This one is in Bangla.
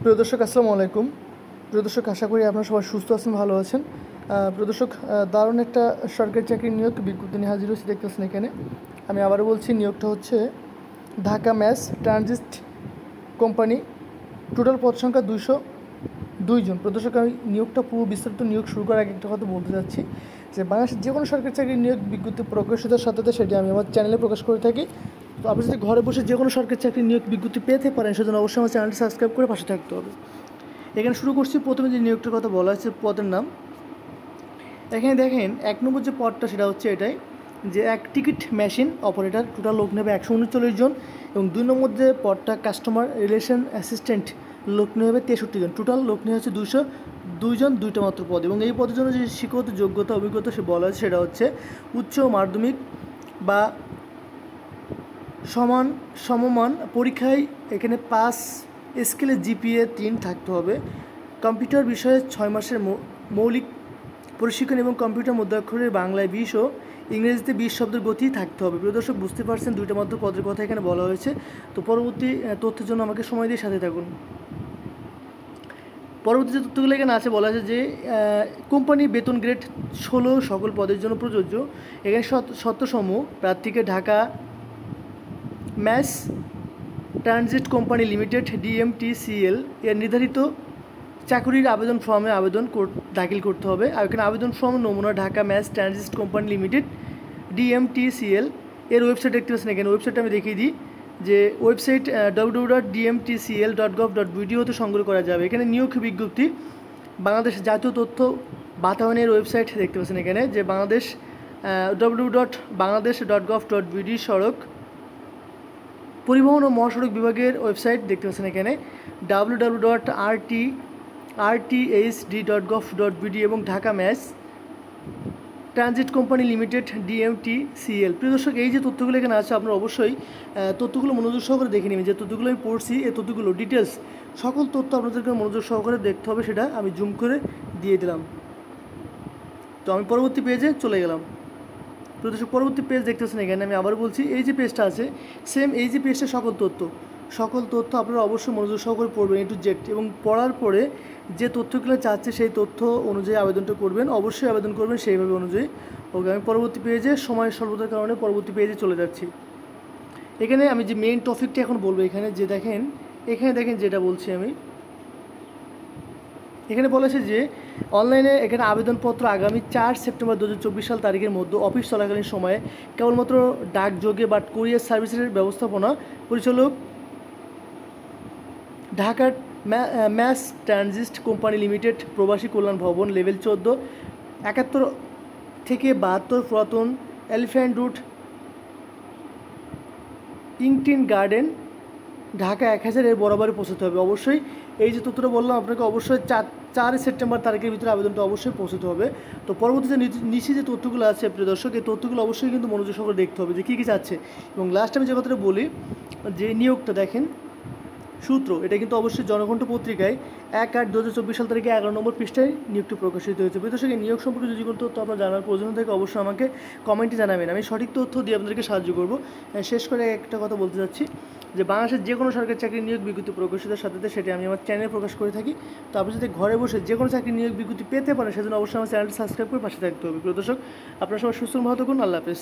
প্রিয় দর্শক, আসসালামু আলাইকুম। প্রিয় দর্শক, আশা করি আপনারা সবাই সুস্থ আছেন, ভালো আছেন। প্রিয় দর্শক, দারুণ একটা সরকারি চাকরির নিয়োগ বিজ্ঞপ্তি নিয়ে হাজির হয়েছে, দেখতেছেন এখানে। আমি আবারও বলছি, নিয়োগটা হচ্ছে Dhaka mass transit company. Total পদ সংখ্যা 202 জন। প্রিয় দর্শক, আমি নিয়োগটা পুরো বিস্তারিত নিয়োগ শুরু করার আগে একটা কথা বলতে চাচ্ছি যে বাংলাদেশের যে কোনো সরকারি চাকরির নিয়োগ বিজ্ঞপ্তি প্রকাশিতের সাথে সেটি আমি আমার চ্যানেলে প্রকাশ করে থাকি। তো আপনি যদি ঘরে বসে যে কোনো সরকারি চাকরির নিয়োগ বিজ্ঞপ্তি পেতে পারেন, সেজন্য অবশ্যই আমার চ্যানেলটি সাবস্ক্রাইব করে পাশে থাকতে হবে। এখানে শুরু করছি। প্রথমে যে নিয়োগটার কথা বলা হয়েছে, পদের নাম এখানে দেখেন। 1 নম্বর যে পদটা সেটা হচ্ছে এটাই, যে এক টিকিট মেশিন অপারেটর। টোটাল লোক নেবে 139 জন। এবং 2 নম্বর যে পদটা কাস্টমার রিলেশন অ্যাসিস্ট্যান্ট, লোক নেবে 63 জন। টোটাল লোক নিয়ে হচ্ছে 202 জন, 2টা মাত্র পদ। এবং এই পদের জন্য যে শিক্ষাগত যোগ্যতা অভিজ্ঞতা সে বলা হয়েছে সেটা হচ্ছে উচ্চ মাধ্যমিক বা সমমান পরীক্ষায় এখানে পাস স্কেলে জিপিএ 3 থাকতে হবে। কম্পিউটার বিষয়ে 6 মাসের মৌলিক প্রশিক্ষণ এবং কম্পিউটার মধ্যাক্ষরের বাংলায় 20 ও ইংরেজিতে 20 শব্দের গতি থাকতে হবে। প্রিয় দর্শক, বুঝতে পারছেন 2টা মাত্র পদের কথা এখানে বলা হয়েছে। তো পরবর্তী তথ্যের জন্য আমাকে সময় দিয়ে সাথে থাকুন। পরবর্তী যে তথ্যগুলো এখানে আছে, বলা আছে যে কোম্পানি বেতন গ্রেড 16 সকল পদের জন্য প্রযোজ্য। এখানে শর্তসমূহ: প্রার্থীকে Dhaka mass transit company limited DMTCL এর নির্ধারিত চাকরির আবেদন ফর্মে দাখিল করতে হবে। আর এখানে আবেদন ফর্ম নমুনা Dhaka mass transit company limited DMTCL এর ওয়েবসাইট দেখতে পাচ্ছেন। এখানে ওয়েবসাইটটা আমি দেখিয়ে দিই, যে ওয়েবসাইট www.dmtcl.gov.bd হতে সংগ্রহ করা যাবে। এখানে নিয়োগ বিজ্ঞপ্তি বাংলাদেশ জাতীয় তথ্য বাতায়নের ওয়েবসাইট দেখতে পাচ্ছেন এখানে, যে বাংলাদেশ www.bangladesh.gov.bd সড়ক পরিবহন ও মহাসড়ক বিভাগের ওয়েবসাইট দেখতে পাচ্ছেন এখানে www.rthd.gov.bd এবং Dhaka mass transit company limited DMTCL। প্রিয় দর্শক, এই যে তথ্যগুলো এখানে আছে, আপনারা অবশ্যই তথ্যগুলো মনোযোগ সহকারে দেখে নেবেন। যে তথ্যগুলো আমি পড়ছি, এই তথ্যগুলো ডিটেলস সকল তথ্য আপনাদেরকে মনোযোগ সহকারে দেখতে হবে, সেটা আমি জুম করে দিয়ে দিলাম। তো আমি পরবর্তী পেজে চলে গেলাম। প্রিয় দর্শক, পরবর্তী পেজ দেখতেছেন এখানে। আমি আবার বলছি, এই যে পেজটা আছে, সেম এই যে পেজটা সকল তথ্য আপনারা অবশ্যই মনোযোগ সহকারে পড়বেন A to Z, এবং পড়ার পরে যে তথ্যগুলো চাচ্ছে সেই তথ্য অনুযায়ী আবেদনটা করবেন। অবশ্যই আবেদন করবেন সেইভাবে অনুযায়ী। ওকে, আমি পরবর্তী পেজে সময় স্বল্পতার কারণে পরবর্তী পেজে চলে যাচ্ছি। এখানে আমি যে মেইন টপিকটা এখন বলবো, এখানে দেখেন যেটা বলছি আমি, এখানে বলেছে যে অনলাইনে এখানে আবেদনপত্র আগামী 4 সেপ্টেম্বর 2024 সাল তারিখের মধ্যে অফিস চলাকালীন সময়ে কেবলমাত্র ডাকযোগে বা কুরিয়ার সার্ভিসের ব্যবস্থাপনা পরিচালক ঢাকার ম্যাস ট্রানজিট কোম্পানি লিমিটেড, প্রবাসী কল্যাণ ভবন, লেভেল 14, 71 থেকে 72, পুরাতন এলিফ্যান্ট রোড, ইংটিন গার্ডেন, ঢাকা 1000 এর বরাবরই পৌঁছতে হবে। অবশ্যই এই যে তথ্যটা বললাম আপনাকে, অবশ্যই 4 সেপ্টেম্বর তারিখের ভিতরে আবেদনটা অবশ্যই পৌঁছতে হবে। তো পরবর্তীতে নিচে যে তথ্যগুলো আছে প্রিয় দর্শক, এই তথ্যগুলো অবশ্যই কিন্তু মনোযোগ সহকারে দেখতে হবে যে কী কী চাচ্ছে। এবং লাস্ট আমি যে কথাটা বলি, যে নিয়োগটা দেখেন সূত্র, এটা কিন্তু অবশ্যই জনকণ্ঠ পত্রিকায় 1/8/2024 সাল তারিখে 11 নম্বর পৃষ্ঠায় নিয়োগটি প্রকাশিত হয়েছে। প্রিয় দর্শক, এই নিয়োগ সম্পর্কে যদি কোনো তথ্য আপনার জানার প্রয়োজন থাকে অবশ্যই আমাকে কমেন্টে জানাবেন, আমি সঠিক তথ্য দিয়ে আপনাদেরকে সাহায্য করব। শেষ করে একটা কথা বলতে চাচ্ছি, যে বাংলাদেশের যে কোনো সরকারি চাকরির নিয়োগ বিজ্ঞপ্তি প্রকাশিতের সাথে সেটি আমি আমার চ্যানেলে প্রকাশ করে থাকি। তো আপনি যদি ঘরে বসে যে কোনো চাকরির নিয়োগ বিজ্ঞপ্তি পেতে পারেন, সেজন্য অবশ্যই আমার চ্যানেলটি সাবস্ক্রাইব করে পাশে থাকতে হবে। প্রিয় দর্শক, আপনারা সবাই সুস্থ ভালো থাকুন। আল্লাহ হাফেজ।